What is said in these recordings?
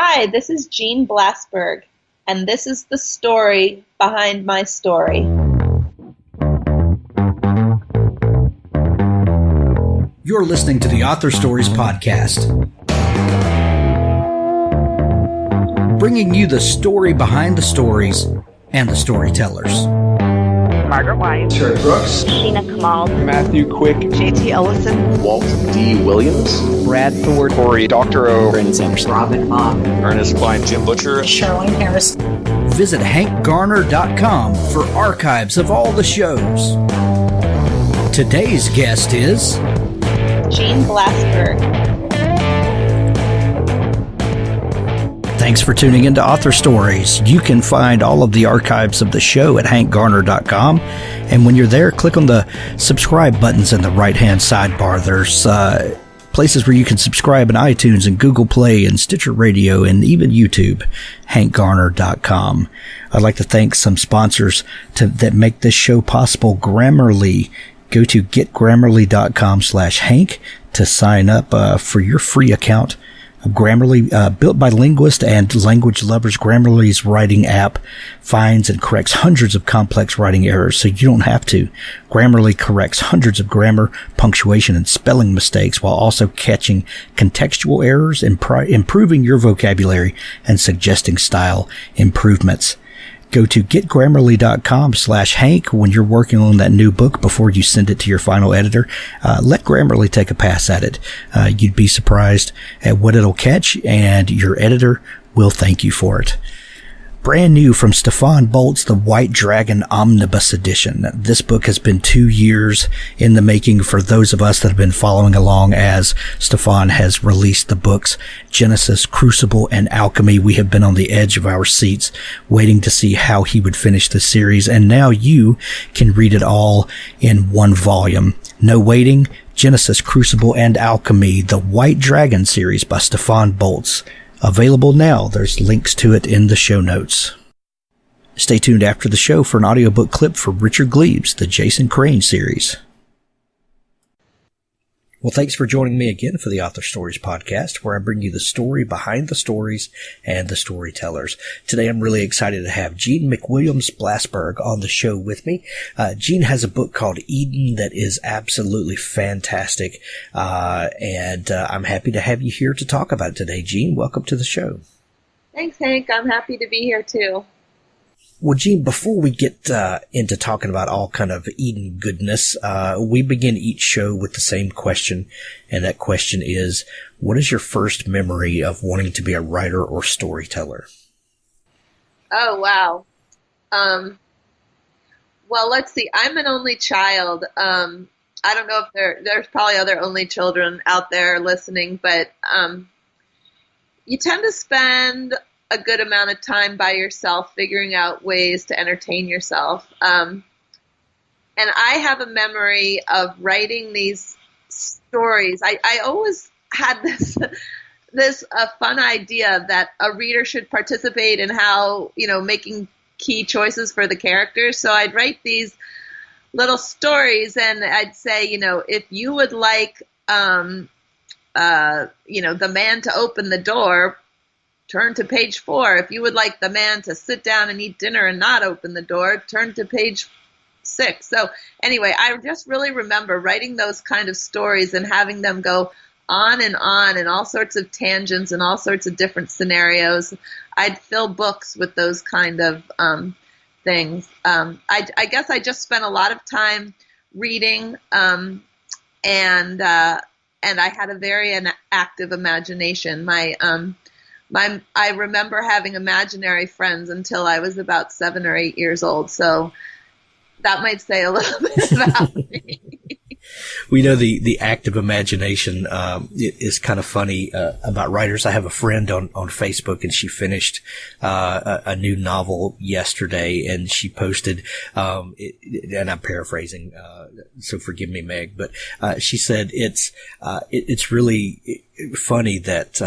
Hi, this is Jeanne Blasberg, and this is the story behind my story. You're listening to the Author Stories Podcast, bringing you the story behind the stories and the storytellers. Margaret White, Terry Brooks, Sheena Kamal, Matthew Quick, JT Ellison, Walt D. Williams, Brad Thor, Corey, Dr. O, Brandon Sanderson, Robin Mom, Ernest Klein, Jim Butcher, Charlene Harris. Visit hankgarner.com for archives of all the shows. Today's guest is Jeanne Blasberg. Thanks for tuning into Author Stories. You can find all of the archives of the show at hankgarner.com. And when you're there, click on the subscribe buttons in the right-hand sidebar. There's places where you can subscribe in iTunes and Google Play and Stitcher Radio and even YouTube, hankgarner.com. I'd like to thank some sponsors that make this show possible. Grammarly. Go to getgrammarly.com/Hank to sign up for your free account. Grammarly, built by linguists and language lovers, Grammarly's writing app finds and corrects hundreds of complex writing errors, so you don't have to. Grammarly corrects hundreds of grammar, punctuation, and spelling mistakes while also catching contextual errors, improving your vocabulary, and suggesting style improvements. Go to getgrammarly.com/Hank when you're working on that new book before you send it to your final editor. Let Grammarly take a pass at it. You'd be surprised at what it'll catch, and your editor will thank you for it. Brand new from Stefan Bolt's The White Dragon Omnibus Edition. This book has been 2 years in the making for those of us that have been following along as Stefan has released the books Genesis, Crucible, and Alchemy. We have been on the edge of our seats waiting to see how he would finish the series, and now you can read it all in one volume. No waiting. Genesis, Crucible, and Alchemy, The White Dragon series by Stefan Boltz. Available now. There's links to it in the show notes. Stay tuned after the show for an audiobook clip for Richard Gleaves, the Jason Crane series. Well, thanks for joining me again for the Author Stories Podcast, where I bring you the story behind the stories and the storytellers. Today, I'm really excited to have Jeanne McWilliams Blasberg on the show with me. Jeanne has a book called Eden that is absolutely fantastic, and I'm happy to have you here to talk about it today. Jeanne, welcome to the show. Thanks, Hank. I'm happy to be here, too. Well, Jeanne, before we get into talking about all kind of Eden goodness, we begin each show with the same question, and that question is, what is your first memory of wanting to be a writer or storyteller? Oh, wow. Well, let's see. I'm an only child. I don't know if there's probably other only children out there listening, but you tend to spend a good amount of time by yourself figuring out ways to entertain yourself. And I have a memory of writing these stories. I always had this fun idea that a reader should participate in how, making key choices for the characters. So I'd write these little stories and I'd say, if you would like, the man to open the door, turn to page 4. If you would like the man to sit down and eat dinner and not open the door, turn to page 6. So anyway, I just really remember writing those kind of stories and having them go on and all sorts of tangents and all sorts of different scenarios. I'd fill books with those kind of things. I guess I just spent a lot of time reading, and I had a very active imagination. I remember having imaginary friends until I was about 7 or 8 years old. So that might say a little bit about me. We know the active imagination is kind of funny about writers. I have a friend on Facebook, and she finished a new novel yesterday, and she posted, and I'm paraphrasing, so forgive me, Meg, but she said it's really funny that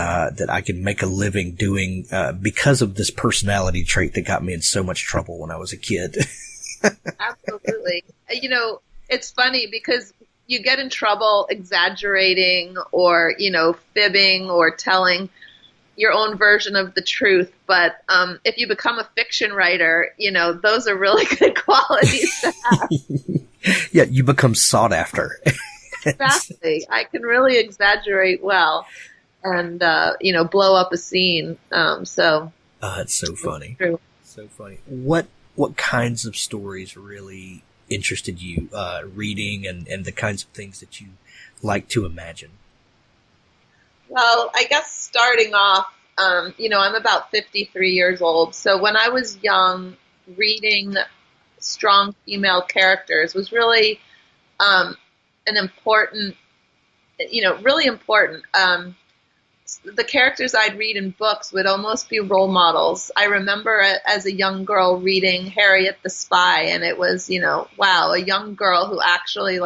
I can make a living doing because of this personality trait that got me in so much trouble when I was a kid. Absolutely. It's funny because you get in trouble exaggerating or, fibbing or telling, your own version of the truth. But if you become a fiction writer, those are really good qualities to have. Yeah, you become sought after. Exactly. I can really exaggerate well and, blow up a scene. It's so funny. True. So funny. What kinds of stories really interested you, reading and the kinds of things that you like to imagine? Well, I guess starting off, I'm about 53 years old. So when I was young, reading strong female characters was really an important, really important. The characters I'd read in books would almost be role models. I remember as a young girl reading Harriet the Spy, and it was, wow, a young girl who actually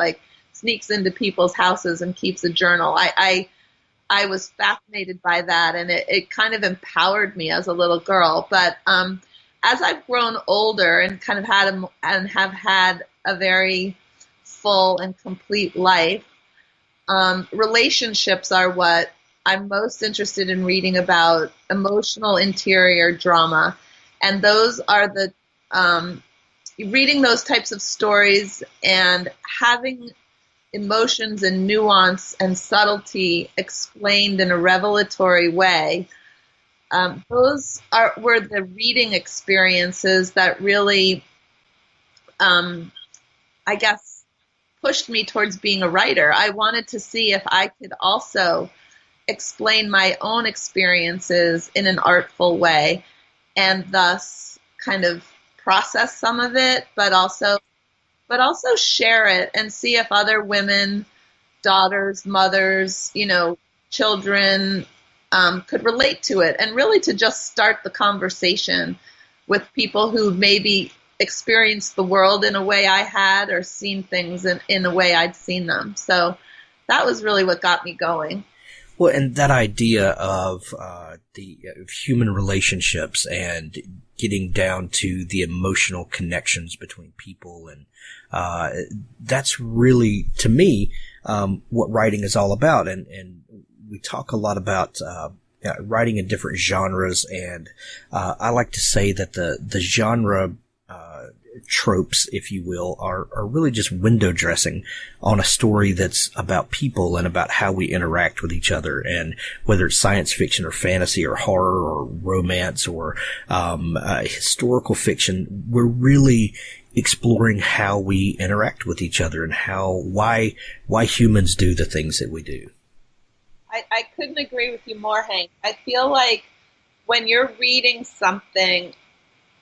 sneaks into people's houses and keeps a journal. I was fascinated by that, and it kind of empowered me as a little girl. But as I've grown older and kind of have had a very full and complete life, relationships are what I'm most interested in reading about, emotional interior drama. And those are reading those types of stories and having emotions and nuance and subtlety explained in a revelatory way. Those were the reading experiences that really, I guess, pushed me towards being a writer. I wanted to see if I could also explain my own experiences in an artful way and thus kind of process some of it, but also share it and see if other women, daughters, mothers, children could relate to it, and really to just start the conversation with people who maybe experienced the world in a way I had, or seen things in a way I'd seen them. So that was really what got me going. Well, and that idea of of human relationships and getting down to the emotional connections between people, and that's really, to me, what writing is all about. And we talk a lot about writing in different genres, and I like to say that the genre tropes, if you will, are really just window dressing on a story that's about people and about how we interact with each other. And whether it's science fiction or fantasy or horror or romance or historical fiction, we're really exploring how we interact with each other and why humans do the things that we do. I couldn't agree with you more, Hank. I feel like when you're reading something,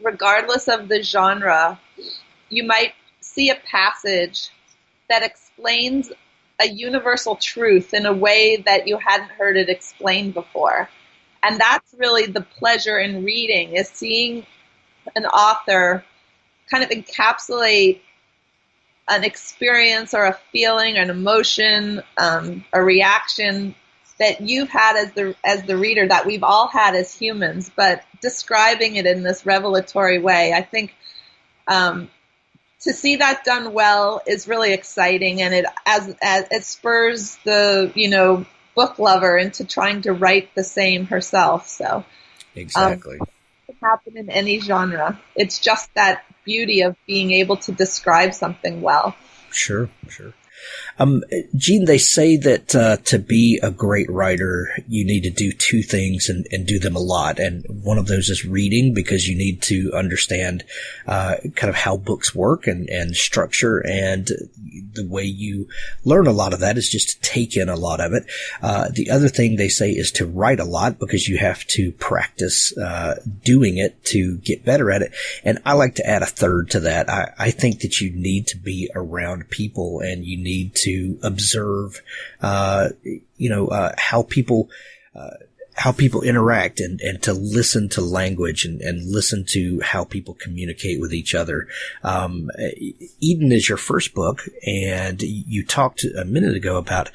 regardless of the genre, you might see a passage that explains a universal truth in a way that you hadn't heard it explained before. And that's really the pleasure in reading, is seeing an author kind of encapsulate an experience or a feeling, an emotion, a reaction that you've had as the reader, that we've all had as humans, but describing it in this revelatory way. I think to see that done well is really exciting, and it spurs the book lover into trying to write the same herself. So exactly, it can happen in any genre. It's just that beauty of being able to describe something well. Sure. Jeanne, they say that to be a great writer, you need to do two things and do them a lot. And one of those is reading, because you need to understand kind of how books work and structure. And the way you learn a lot of that is just to take in a lot of it. The other thing they say is to write a lot, because you have to practice doing it to get better at it. And I like to add a third to that. I think that you need to be around people, and you need to observe, how people interact, and to listen to language and listen to how people communicate with each other. Eden is your first book, and you talked a minute ago about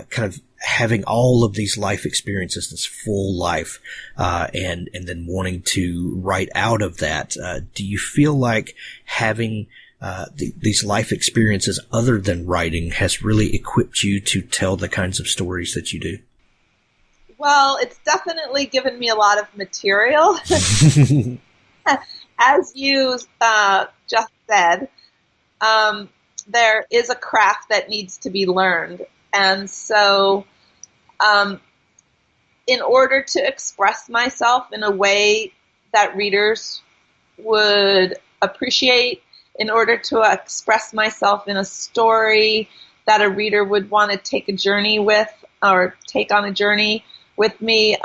kind of having all of these life experiences, this full life, and then wanting to write out of that. Do you feel like having these life experiences other than writing has really equipped you to tell the kinds of stories that you do? Well, it's definitely given me a lot of material. As you just said, there is a craft that needs to be learned. And so in order to express myself in a way that readers would appreciate, in order to express myself in a story that a reader would want to take a journey with or take on a journey with me,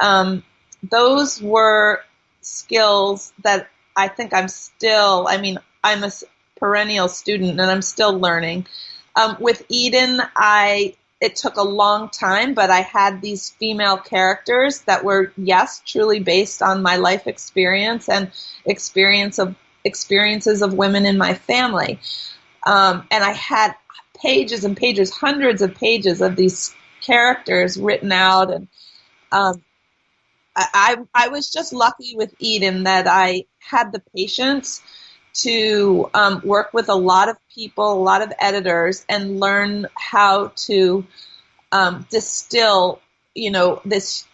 those were skills that I think I'm a perennial student and I'm still learning. With Eden, it took a long time, but I had these female characters that were, yes, truly based on my life experience and experiences of women in my family. And I had pages and pages, hundreds of pages of these characters written out. And I was just lucky with Eden that I had the patience to work with a lot of people, a lot of editors, and learn how to distill, this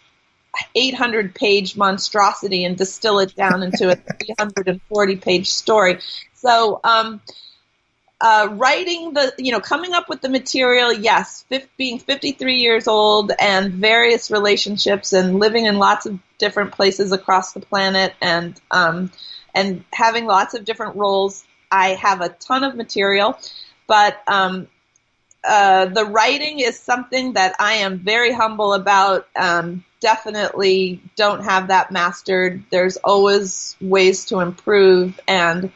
800-page monstrosity and distill it down into a 340-page story. So writing coming up with the material, yes, being 53 years old and various relationships and living in lots of different places across the planet and having lots of different roles, I have a ton of material, but the writing is something that I am very humble about. Definitely don't have that mastered. There's always ways to improve, and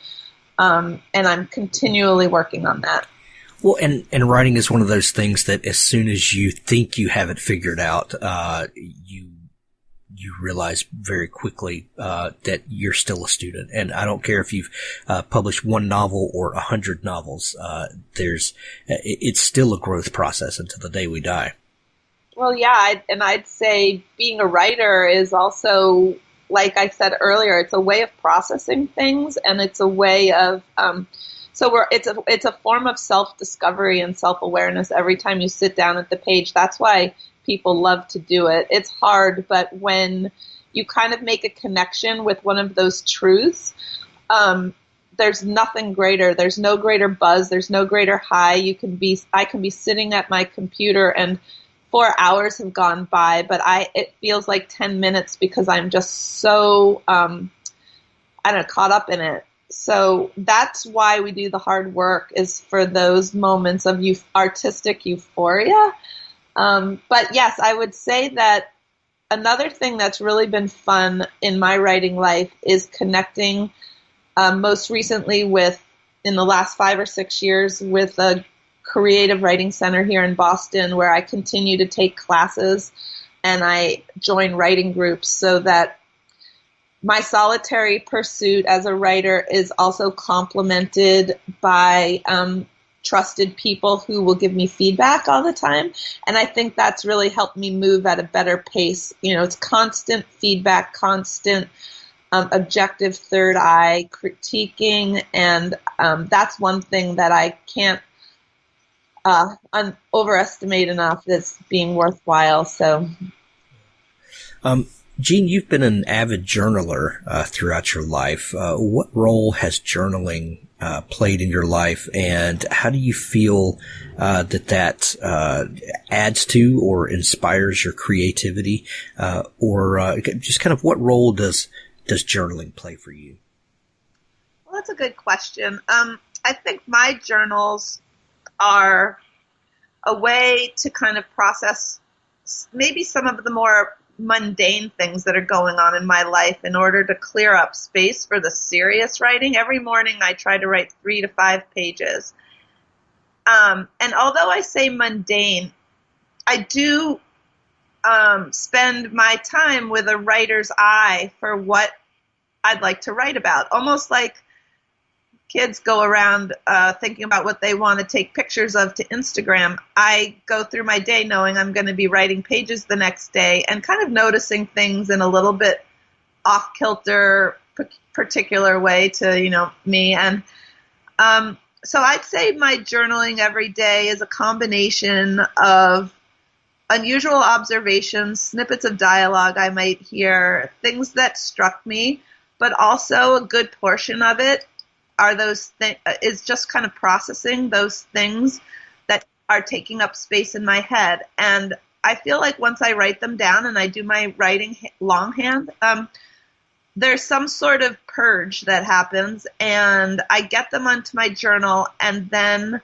I'm continually working on that. Well, and writing is one of those things that as soon as you think you have it figured out, you realize very quickly that you're still a student. And I don't care if you've published one novel or 100 novels. It's still a growth process until the day we die. Well, yeah, I'd say being a writer is also, like I said earlier, it's a way of processing things, and it's a way of it's a form of self-discovery and self-awareness every time you sit down at the page. That's why people love to do it. It's hard, but when you kind of make a connection with one of those truths, there's nothing greater. There's no greater buzz. There's no greater high. I can be sitting at my computer and 4 hours have gone by, but it feels like 10 minutes because I'm just so, caught up in it. So that's why we do the hard work, is for those moments of artistic euphoria. But yes, I would say that another thing that's really been fun in my writing life is connecting, most recently in the last 5 or 6 years, with a creative writing center here in Boston, where I continue to take classes and I join writing groups, so that my solitary pursuit as a writer is also complemented by trusted people who will give me feedback all the time. And I think that's really helped me move at a better pace. It's constant feedback, constant objective third eye critiquing. And that's one thing that I can't overestimate enough as being worthwhile. So, Jeanne, you've been an avid journaler throughout your life. What role has journaling played in your life, and how do you feel that adds to or inspires your creativity, or just kind of what role does journaling play for you? Well, that's a good question. I think my journals are a way to kind of process maybe some of the more mundane things that are going on in my life in order to clear up space for the serious writing. Every morning I try to write 3 to 5 pages. And although I say mundane, I do spend my time with a writer's eye for what I'd like to write about. Almost like kids go around thinking about what they want to take pictures of to Instagram. I go through my day knowing I'm going to be writing pages the next day and kind of noticing things in a little bit off-kilter, particular way to, me. And so I'd say my journaling every day is a combination of unusual observations, snippets of dialogue I might hear, things that struck me, but also a good portion of it are is just kind of processing those things that are taking up space in my head. And I feel like once I write them down and I do my writing longhand, there's some sort of purge that happens, and I get them onto my journal, and then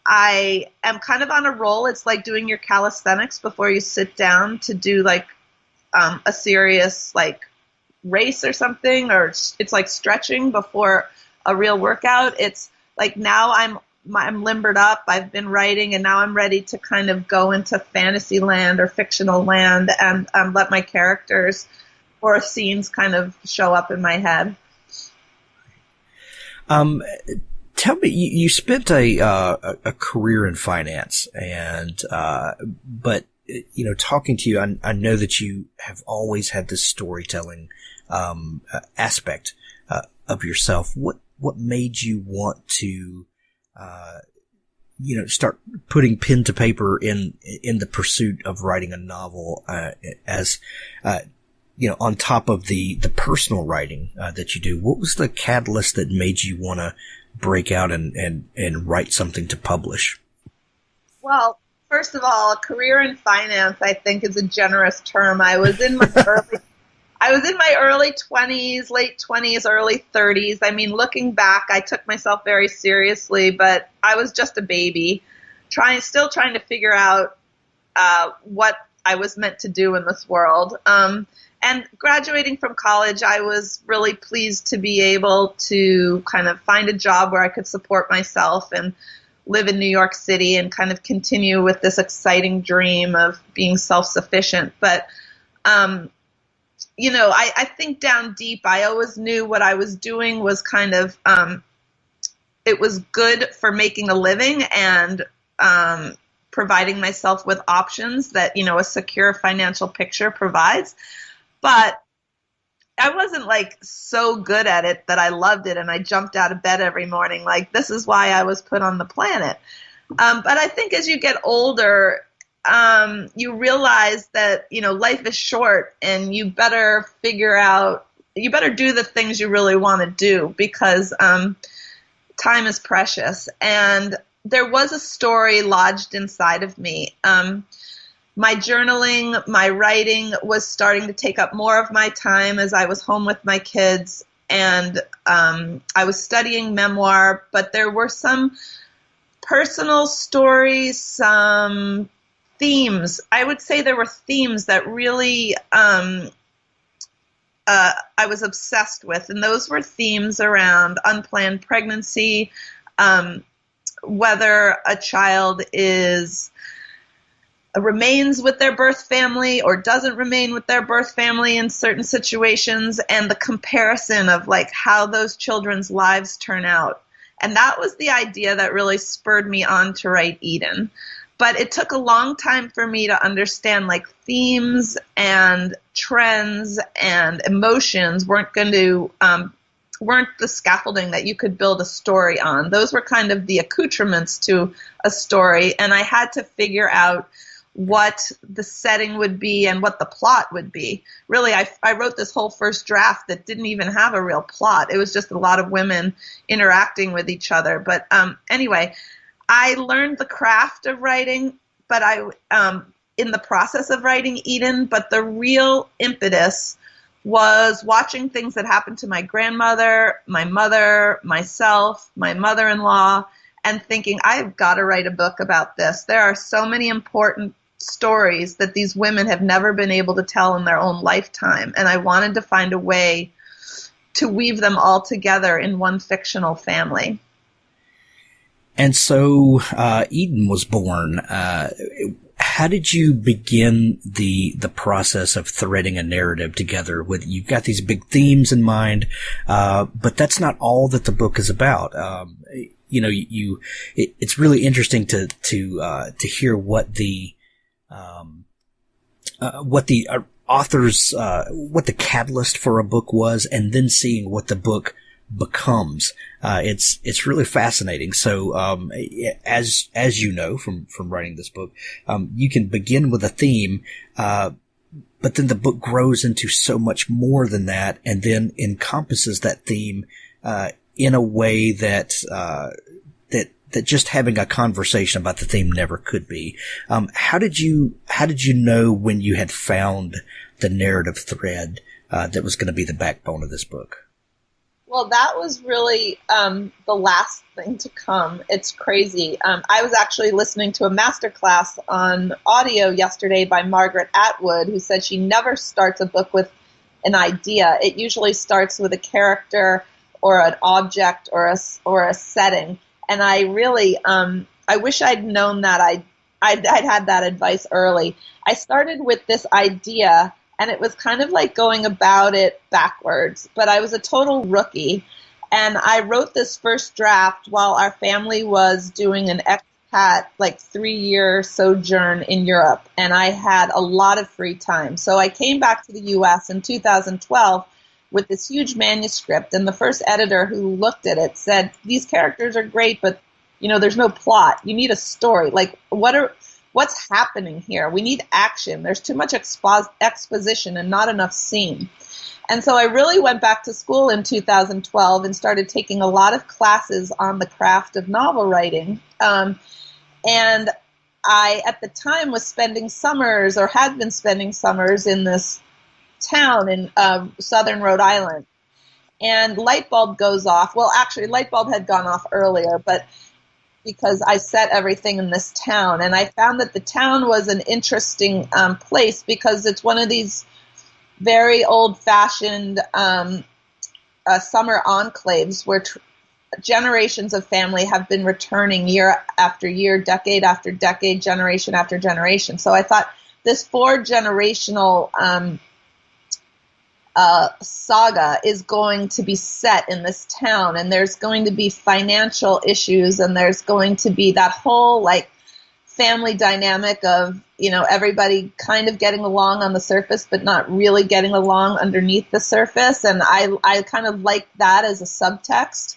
I am kind of on a roll. It's like doing your calisthenics before you sit down to do like a serious like race or something, or it's like stretching before a real workout. It's like now I'm limbered up. I've been writing, and now I'm ready to kind of go into fantasy land or fictional land and let my characters or scenes kind of show up in my head. Tell me, you spent a career in finance, and but talking to you, I know that you have always had this storytelling aspect of yourself. What made you want to start putting pen to paper in the pursuit of writing a novel as on top of the personal writing that you do? What was the catalyst that made you want to break out and write something to publish? Well, first of all, a career in finance, I think, is a generous term. I was in my early 20s, late 20s, early 30s. I mean, looking back, I took myself very seriously, but I was just a baby, still trying to figure out what I was meant to do in this world. And graduating from college, I was really pleased to be able to kind of find a job where I could support myself and live in New York City and kind of continue with this exciting dream of being self-sufficient. But, I think down deep, I always knew what I was doing was kind of, it was good for making a living and providing myself with options that, a secure financial picture provides. But I wasn't like so good at it that I loved it and I jumped out of bed every morning like this is why I was put on the planet. But I think as you get older, you realize that, life is short and you better do the things you really want to do because time is precious. And there was a story lodged inside of me. My journaling, my writing was starting to take up more of my time as I was home with my kids, and I was studying memoir, but there were some personal stories, some themes. I would say there were themes that really I was obsessed with, and those were themes around unplanned pregnancy, whether a child remains with their birth family or doesn't remain with their birth family in certain situations, and the comparison of like how those children's lives turn out. And that was the idea that really spurred me on to write Eden. But it took a long time for me to understand like themes and trends and emotions weren't the scaffolding that you could build a story on. Those were kind of the accoutrements to a story, and I had to figure out what the setting would be and what the plot would be. Really, I wrote this whole first draft that didn't even have a real plot. It was just a lot of women interacting with each other. But anyway, I learned the craft of writing, but in the process of writing Eden, but the real impetus was watching things that happened to my grandmother, my mother, myself, my mother-in-law, and thinking, I've got to write a book about this. There are so many important stories that these women have never been able to tell in their own lifetime, and I wanted to find a way to weave them all together in one fictional family. And so Eden was born. How did you begin the process of threading a narrative together? You've got these big themes in mind, but that's not all that the book is about. It's really interesting to hear what the author's, what the catalyst for a book was, and then seeing what the book becomes. It's really fascinating. So, as you know from writing this book, you can begin with a theme, but then the book grows into so much more than that, and then encompasses that theme, in a way that just having a conversation about the theme never could be. How did you know when you had found the narrative thread, that was going to be the backbone of this book? Well, that was really the last thing to come. It's crazy. I was actually listening to a masterclass on audio yesterday by Margaret Atwood, who said she never starts a book with an idea. It usually starts with a character or an object or a setting. And I really, I wish I'd known that I'd had that advice early. I started with this idea, and it was kind of like going about it backwards, but I was a total rookie. And I wrote this first draft while our family was doing an expat, 3-year sojourn in Europe, and I had a lot of free time. So I came back to the U.S. in 2012 with this huge manuscript, and the first editor who looked at it said, "These characters are great, but there's no plot. You need a story. What's happening here? We need action. There's too much exposition and not enough scene." And so I really went back to school in 2012 and started taking a lot of classes on the craft of novel writing. And I, at the time, was spending summers, or had been spending summers, in this town in southern Rhode Island. And light bulb goes off. Well, actually, light bulb had gone off earlier, but because I set everything in this town. And I found that the town was an interesting place because it's one of these very old-fashioned summer enclaves where generations of family have been returning year after year, decade after decade, generation after generation. So I thought this 4-generational saga is going to be set in this town, and there's going to be financial issues, and there's going to be that whole family dynamic of everybody kind of getting along on the surface but not really getting along underneath the surface, and I kind of liked that as a subtext.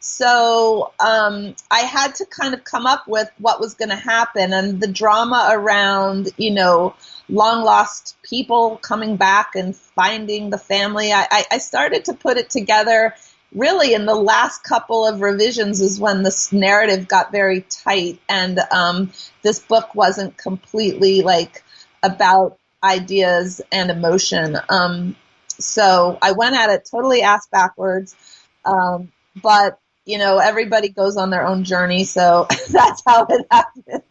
So I had to kind of come up with what was going to happen, and the drama around long lost people coming back and finding the family. I started to put it together really in the last couple of revisions is when this narrative got very tight, and this book wasn't completely about ideas and emotion. So I went at it totally ass backwards, but everybody goes on their own journey, so that's how it happened.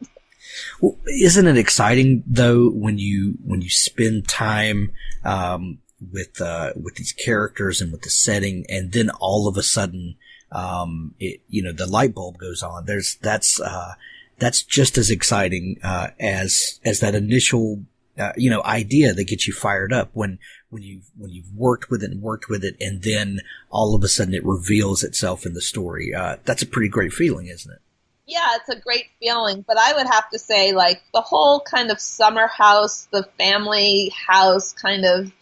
Well, isn't it exciting though when you spend time with these characters and with the setting, and then all of a sudden, the light bulb goes on. That's just as exciting as that initial idea that gets you fired up when you've worked with it, and then all of a sudden it reveals itself in the story. That's a pretty great feeling, isn't it? Yeah, it's a great feeling, but I would have to say, the whole kind of summer house, the family house, kind of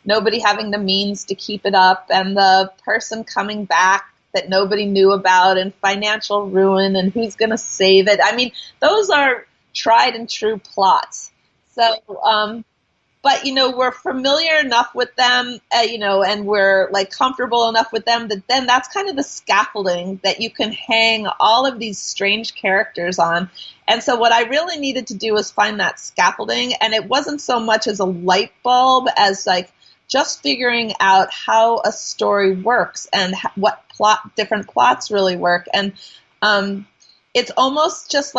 nobody having the means to keep it up, and the person coming back that nobody knew about, and financial ruin, and who's going to save it. I mean, those are tried and true plots. So, but we're familiar enough with them, and we're comfortable enough with them that then that's kind of the scaffolding that you can hang all of these strange characters on. And so what I really needed to do was find that scaffolding, and it wasn't so much as a light bulb as just figuring out how a story works and what different plots really work. And it's almost just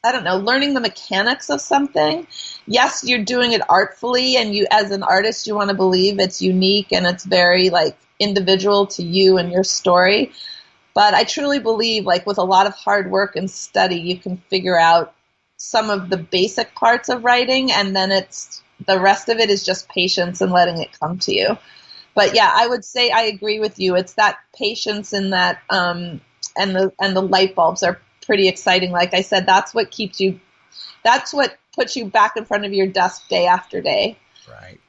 learning the mechanics of something. Yes, you're doing it artfully, and you, as an artist, you want to believe it's unique and it's very individual to you and your story. But I truly believe with a lot of hard work and study, you can figure out some of the basic parts of writing, and then the rest of it is just patience and letting it come to you. But yeah, I would say I agree with you. It's that patience and that and the light bulbs are pretty exciting. Like I said, that's what puts you back in front of your desk day after day. Right.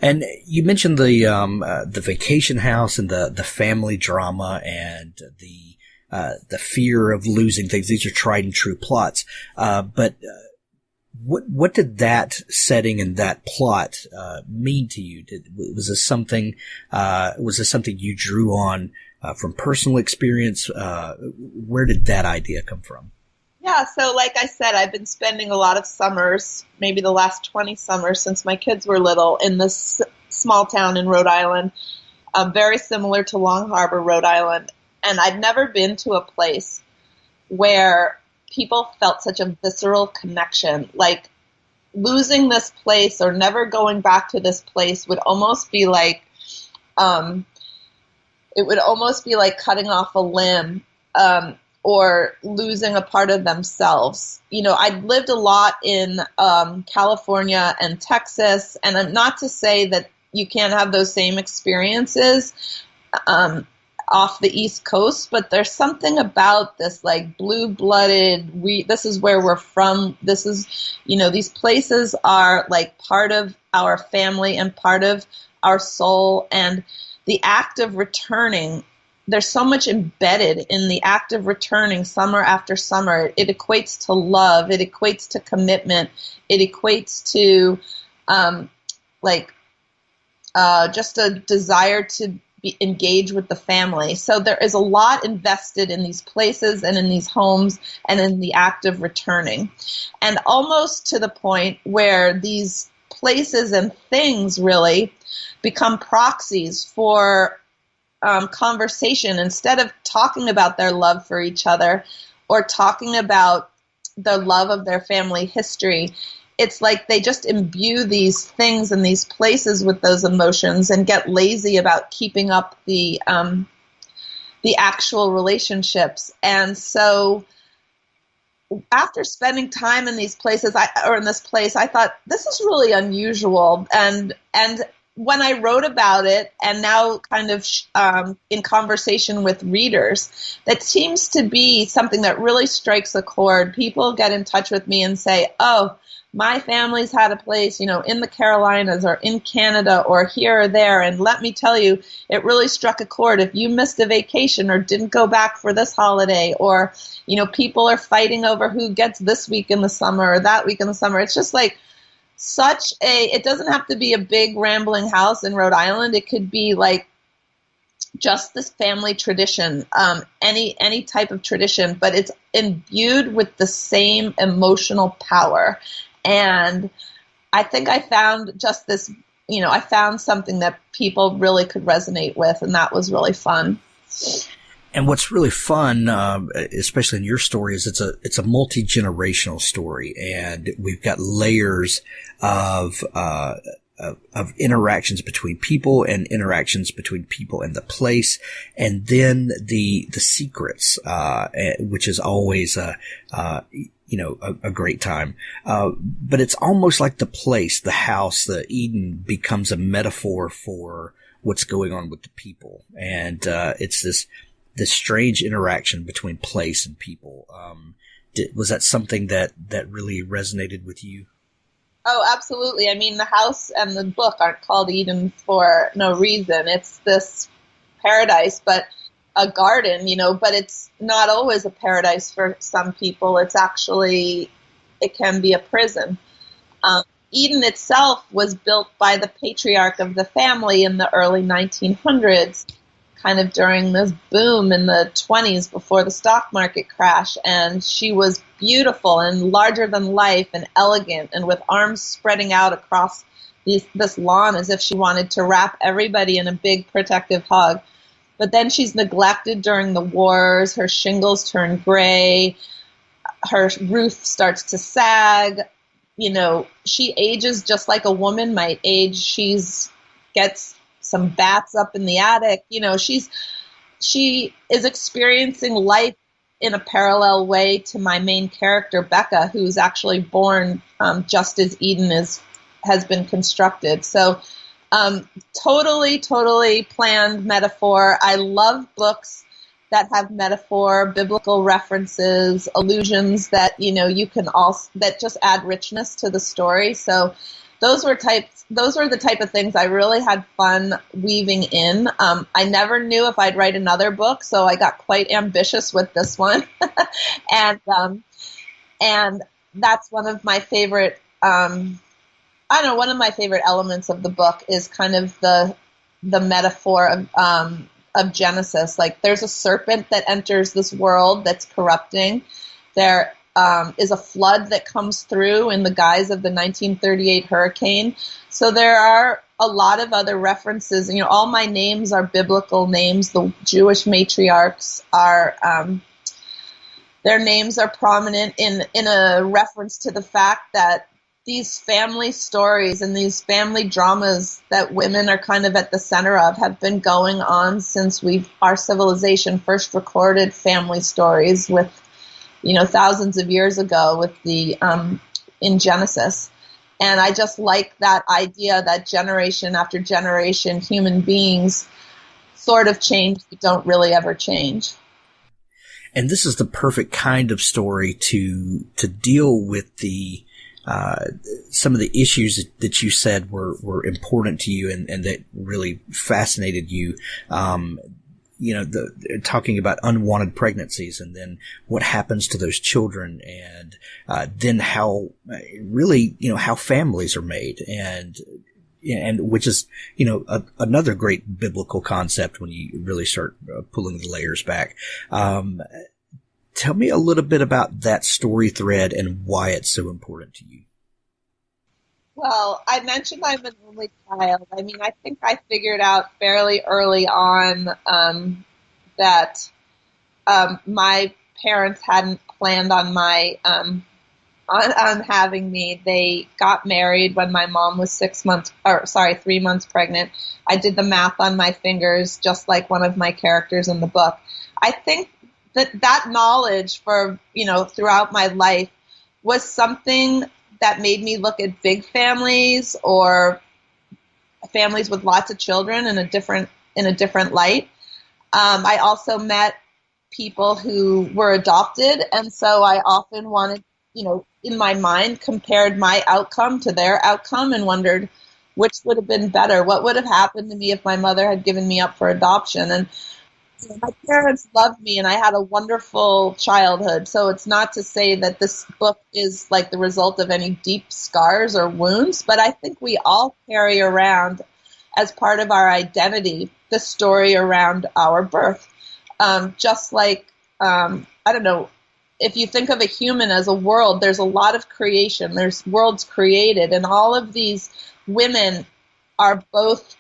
And you mentioned the vacation house and the family drama and the fear of losing things. These are tried and true plots. But what did that setting and that plot mean to you? Was this something you drew on from personal experience? Where did that idea come from? Yeah, so like I said, I've been spending a lot of summers, maybe the last 20 summers since my kids were little, in this small town in Rhode Island, very similar to Long Harbor, Rhode Island. And I'd never been to a place where people felt such a visceral connection. Like losing this place or never going back to this place would almost be like, it would almost be like cutting off a limb. Or losing a part of themselves. You know, I'd lived a lot in California and Texas, and not to say that you can't have those same experiences off the East Coast, but there's something about this, like blue-blooded, this is where we're from, this is, you know, these places are like part of our family and part of our soul, and the act of returning, there's so much embedded in the act of returning summer after summer. It equates to love. It equates to commitment. It equates to just a desire to engage with the family. So there is a lot invested in these places and in these homes and in the act of returning. And almost to the point where these places and things really become proxies for conversation. Instead of talking about their love for each other or talking about the love of their family history, it's like they just imbue these things and these places with those emotions and get lazy about keeping up the actual relationships. And so after spending time in these places, in this place, I thought, this is really unusual. And when I wrote about it, and now kind of in conversation with readers, that seems to be something that really strikes a chord. People get in touch with me and say, oh, my family's had a place, you know, in the Carolinas or in Canada or here or there. And let me tell you, it really struck a chord. If you missed a vacation or didn't go back for this holiday, or, you know, people are fighting over who gets this week in the summer or that week in the summer. It's just like, it doesn't have to be a big rambling house in Rhode Island. It could be like just this family tradition, any type of tradition, but it's imbued with the same emotional power. And I think I found just this, you know, I found something that people really could resonate with, and that was really fun. And what's really fun, especially in your story, is it's a multi-generational story, and we've got layers of interactions between people and interactions between people and the place, and then the secrets, which is always a great time. But it's almost like the place, the house, the Eden becomes a metaphor for what's going on with the people, and it's this strange interaction between place and people. Was that something that really resonated with you? Oh, absolutely. I mean, the house and the book aren't called Eden for no reason. It's this paradise, but a garden, you know, but it's not always a paradise for some people. It's actually, it can be a prison. Eden itself was built by the patriarch of the family in the early 1900s. Kind of during this boom in the 20s before the stock market crash, and she was beautiful and larger than life and elegant and with arms spreading out across this lawn as if she wanted to wrap everybody in a big protective hug. But then she's neglected during the wars, her shingles turn gray, her roof starts to sag, you know, she ages just like a woman might age. Gets some bats up in the attic. You know, she is experiencing life in a parallel way to my main character, Becca, who's actually born just as Eden has been constructed. So totally planned metaphor. I love books that have metaphor, biblical references, allusions that, you know, you can also, that just add richness to the story. So those were the type of things I really had fun weaving in. I never knew if I'd write another book, so I got quite ambitious with this one. And that's one of my favorite, one of my favorite elements of the book is kind of the metaphor of Genesis. Like, there's a serpent that enters this world that's corrupting. There is a flood that comes through in the guise of the 1938 hurricane. So there are a lot of other references. You know, all my names are biblical names. The Jewish matriarchs are, their names are prominent in a reference to the fact that these family stories and these family dramas that women are kind of at the center of have been going on since our civilization first recorded family stories with, thousands of years ago with in Genesis. And I just like that idea that generation after generation, human beings sort of change, but don't really ever change. And this is the perfect kind of story to deal with the some of the issues that you said were important to you and that really fascinated you. Talking about unwanted pregnancies and then what happens to those children and then how really, how families are made and which is, another great biblical concept when you really start pulling the layers back. Tell me a little bit about that story thread and why it's so important to you. Well, I mentioned I'm an only child. I mean, I think I figured out fairly early on that my parents hadn't planned on on having me. They got married when my mom was 3 months pregnant. I did the math on my fingers, just like one of my characters in the book. I think that knowledge throughout my life was something that made me look at big families or families with lots of children in a different light. I also met people who were adopted, and so I often wanted, in my mind, compared my outcome to their outcome and wondered which would have been better. What would have happened to me if my mother had given me up for adoption? And my parents loved me, and I had a wonderful childhood. So it's not to say that this book is like the result of any deep scars or wounds, but I think we all carry around as part of our identity the story around our birth. Just like, if you think of a human as a world, there's a lot of creation. There's worlds created, and all of these women are both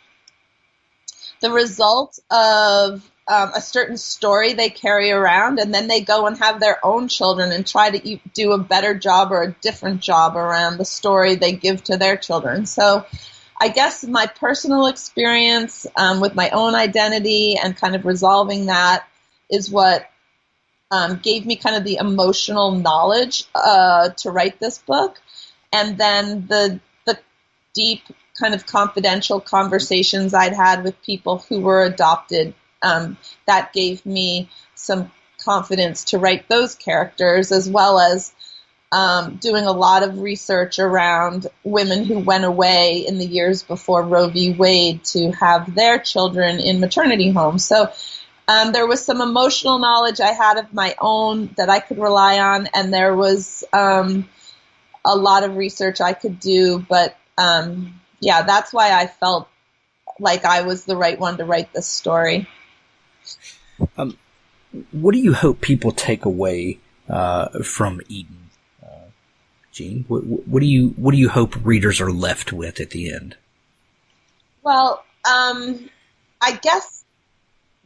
the result of a certain story they carry around, and then they go and have their own children and try to do a better job or a different job around the story they give to their children. So I guess my personal experience with my own identity and kind of resolving that is what gave me kind of the emotional knowledge to write this book. And then the deep kind of confidential conversations I'd had with people who were adopted, that gave me some confidence to write those characters, as well as doing a lot of research around women who went away in the years before Roe v. Wade to have their children in maternity homes. So there was some emotional knowledge I had of my own that I could rely on, and there was a lot of research I could do. But that's why I felt like I was the right one to write this story. What do you hope people take away from Eden? Jeanne, what do you hope readers are left with at the end? Well, I guess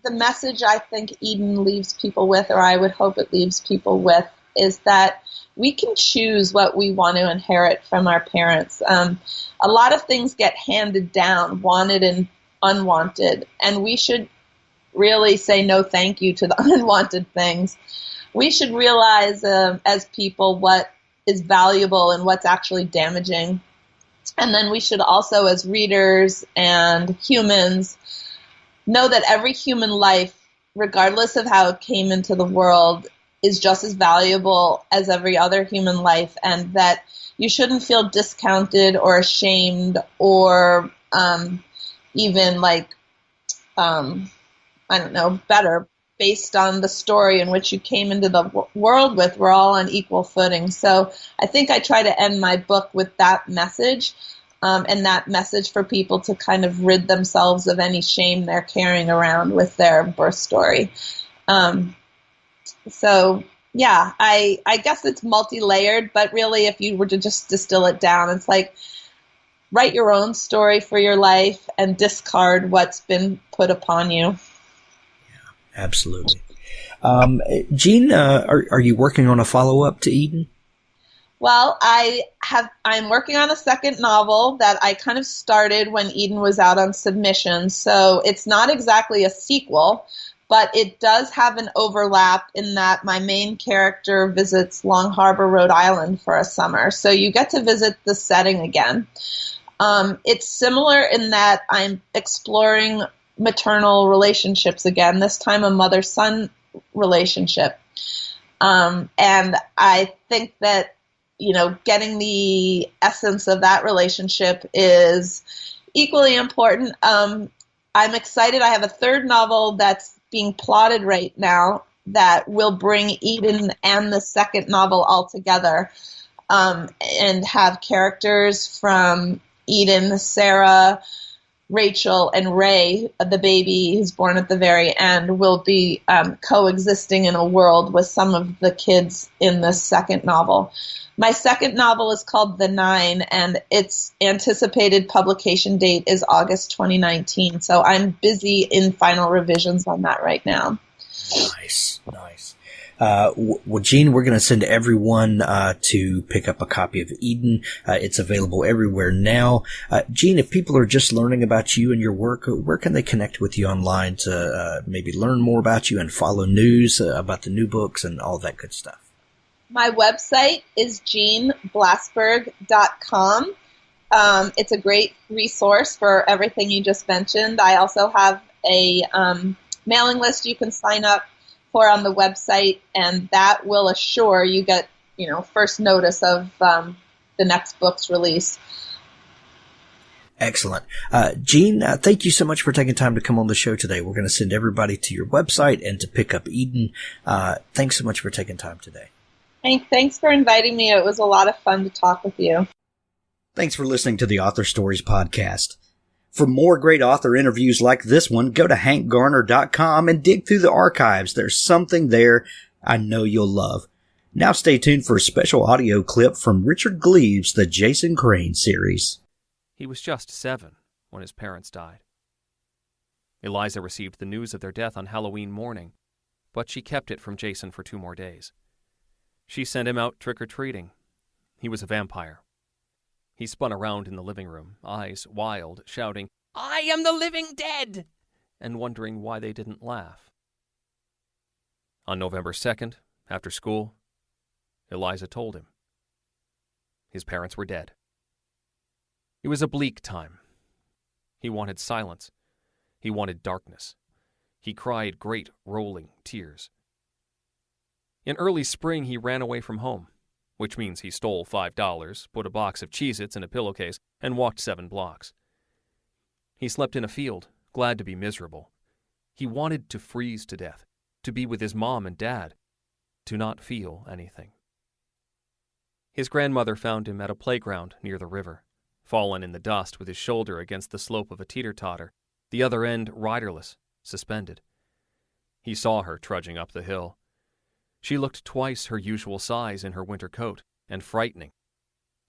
the message I think Eden leaves people with, or I would hope it leaves people with, is that we can choose what we want to inherit from our parents. A lot of things get handed down, wanted and unwanted, and we should really say no thank you to the unwanted things. We should realize as people what is valuable and what's actually damaging. And then we should also, as readers and humans, know that every human life, regardless of how it came into the world, is just as valuable as every other human life, and that you shouldn't feel discounted or ashamed or even like, I don't know, better based on the story in which you came into the world with. We're all on equal footing. So I think I try to end my book with that message, and that message for people to kind of rid themselves of any shame they're carrying around with their birth story. So yeah, I guess it's multi-layered, but really if you were to just distill it down, it's like, write your own story for your life and discard what's been put upon you. Absolutely. Jeanne, are you working on a follow-up to Eden? Well, I'm working on a second novel that I kind of started when Eden was out on submission. So it's not exactly a sequel, but it does have an overlap in that my main character visits Long Harbor, Rhode Island for a summer. So you get to visit the setting again. It's similar in that I'm exploring maternal relationships again, this time a mother-son relationship. And I think that, getting the essence of that relationship is equally important. I'm excited. I have a third novel that's being plotted right now that will bring Eden and the second novel all together, and have characters from Eden, Sarah, Rachel, and Ray, the baby who's born at the very end, will be coexisting in a world with some of the kids in the second novel. My second novel is called The Nine, and its anticipated publication date is August 2019. So I'm busy in final revisions on that right now. Nice. Well, Jeanne, we're going to send everyone to pick up a copy of Eden. It's available everywhere now. Jeanne, if people are just learning about you and your work, where can they connect with you online to maybe learn more about you and follow news about the new books and all that good stuff? My website is JeanneBlasberg.com. It's a great resource for everything you just mentioned. I also have a mailing list you can sign up for on the website, and that will assure you get, first notice of the next book's release. Excellent. Jeanne, thank you so much for taking time to come on the show today. We're going to send everybody to your website and to pick up Eden. Thanks so much for taking time today. Thanks for inviting me. It was a lot of fun to talk with you. Thanks for listening to the Author Stories podcast. For more great author interviews like this one, go to hankgarner.com and dig through the archives. There's something there I know you'll love. Now stay tuned for a special audio clip from Richard Gleaves' The Jason Crane series. He was just 7 when his parents died. Eliza received the news of their death on Halloween morning, but she kept it from Jason for 2 more days. She sent him out trick-or-treating. He was a vampire. He spun around in the living room, eyes wild, shouting, "I am the living dead!" and wondering why they didn't laugh. On November 2nd, after school, Eliza told him. His parents were dead. It was a bleak time. He wanted silence. He wanted darkness. He cried great, rolling tears. In early spring, he ran away from home, which means he stole $5, put a box of Cheez-Its in a pillowcase, and walked 7 blocks. He slept in a field, glad to be miserable. He wanted to freeze to death, to be with his mom and dad, to not feel anything. His grandmother found him at a playground near the river, fallen in the dust with his shoulder against the slope of a teeter-totter, the other end riderless, suspended. He saw her trudging up the hill. She looked twice her usual size in her winter coat, and frightening.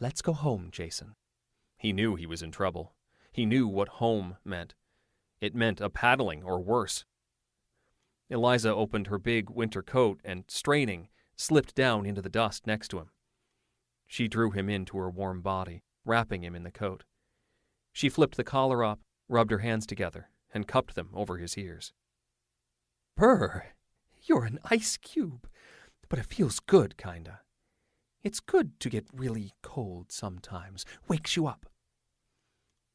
"Let's go home, Jason." He knew he was in trouble. He knew what home meant. It meant a paddling or worse. Eliza opened her big winter coat and, straining, slipped down into the dust next to him. She drew him into her warm body, wrapping him in the coat. She flipped the collar up, rubbed her hands together, and cupped them over his ears. "Brr, you're an ice cube, but it feels good, kinda. It's good to get really cold sometimes. Wakes you up."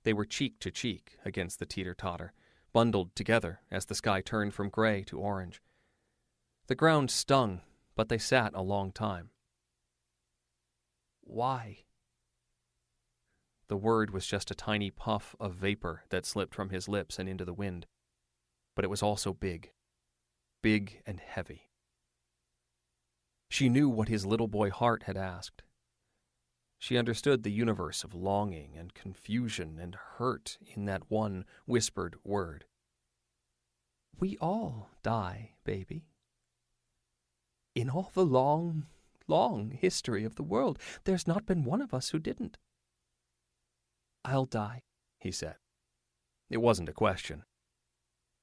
They were cheek to cheek against the teeter-totter, bundled together as the sky turned from gray to orange. The ground stung, but they sat a long time. "Why?" The word was just a tiny puff of vapor that slipped from his lips and into the wind, but it was also big and heavy. She knew what his little boy heart had asked. She understood the universe of longing and confusion and hurt in that one whispered word. "We all die, baby. In all the long, long history of the world, there's not been one of us who didn't." "I'll die," he said. It wasn't a question,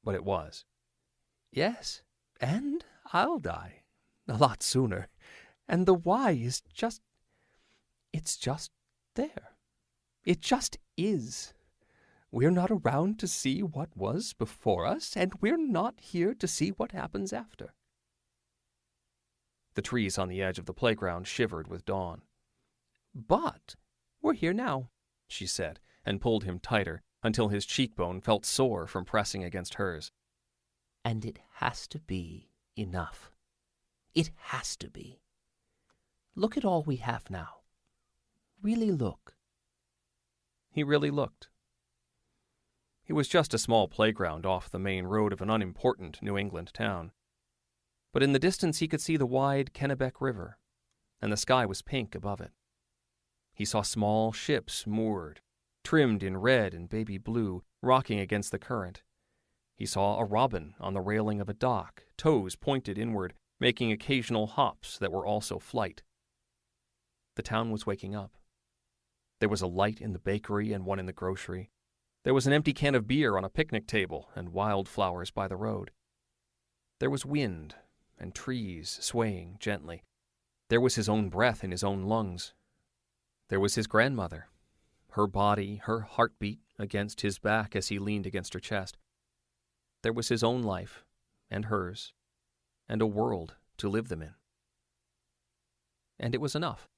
but it was. "Yes, and I'll die. A lot sooner. And the why is just... it's just there. It just is. We're not around to see what was before us, and we're not here to see what happens after." The trees on the edge of the playground shivered with dawn. "But we're here now," she said, and pulled him tighter until his cheekbone felt sore from pressing against hers. "And it has to be enough. It has to be. Look at all we have now. Really look." He really looked. It was just a small playground off the main road of an unimportant New England town. But in the distance he could see the wide Kennebec River, and the sky was pink above it. He saw small ships moored, trimmed in red and baby blue, rocking against the current. He saw a robin on the railing of a dock, toes pointed inward, making occasional hops that were also flight. The town was waking up. There was a light in the bakery and one in the grocery. There was an empty can of beer on a picnic table and wildflowers by the road. There was wind and trees swaying gently. There was his own breath in his own lungs. There was his grandmother, her body, her heartbeat against his back as he leaned against her chest. There was his own life and hers, and a world to live them in. And it was enough.